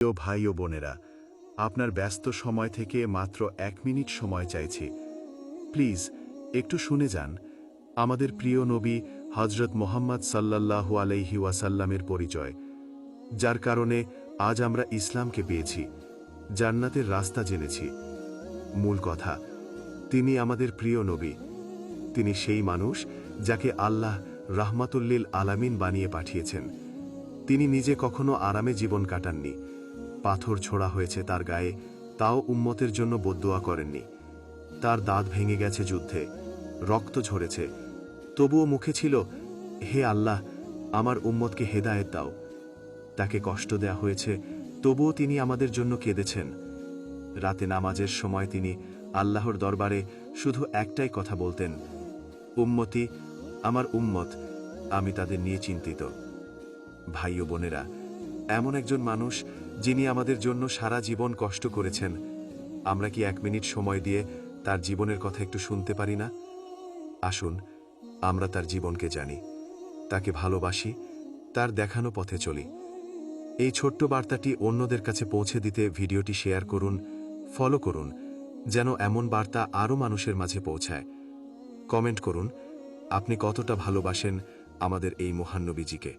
প্রিয় ভাই ও বোনেরা, আপনার ব্যস্ত সময় থেকে মাত্র 1 মিনিট সময় চাইছি। প্লিজ একটু শুনে যান আমাদের প্রিয় নবী হযরত মুহাম্মদ সাল্লাল্লাহু আলাইহি ওয়াসাল্লামের পরিচয়, যার কারণে আজ আমরা ইসলামকে পেয়েছি, জান্নাতের রাস্তা জেনেছি। মূল কথা, তিনি আমাদের প্রিয় নবী। তিনি সেই মানুষ যাকে আল্লাহ রাহমাতুল্লিল আলামিন বানিয়ে পাঠিয়েছেন। তিনি নিজে কখনো আরামে জীবন কাটাননি। পাথর ছোড়া হয়েছে তার গায়ে, তাও উম্মতের জন্য বদদুয়া করেননি। তার দাঁত ভেঙে গেছে যুদ্ধে, রক্ত ঝরেছে, তবুও মুখে ছিল, হে আল্লাহ, আমার উম্মতকে হেদায়েত দাও। তাকে কষ্ট দেয়া হয়েছে, তবুও তিনি আমাদের জন্য কেঁদেছেন। রাতে নামাজের সময় তিনি আল্লাহর দরবারে শুধু একটাই কথা বলতেন, উম্মতি, আমার উম্মত, আমি তাদের নিয়ে চিন্তিত। ভাই ও বোনেরা, এমন একজন মানুষ যিনি আমাদের জন্য সারা জীবন কষ্ট করেছেন, আমরা কি 1 মিনিট সময় দিয়ে তার জীবনের কথা একটু শুনতে পারি না? আসুন আমরা তার জীবনকে জানি, তাকে ভালোবাসি, তার দেখানো পথে চলি। এই ছোট্ট বার্তাটি অন্যদের কাছে পৌঁছে দিতে ভিডিওটি শেয়ার করুন, ফলো করুন, যেন এমন বার্তা আরও মানুষের মাঝে পৌঁছায়। কমেন্ট করুন আপনি কতটা ভালোবাসেন আমাদের এই মহান নবীজিকে।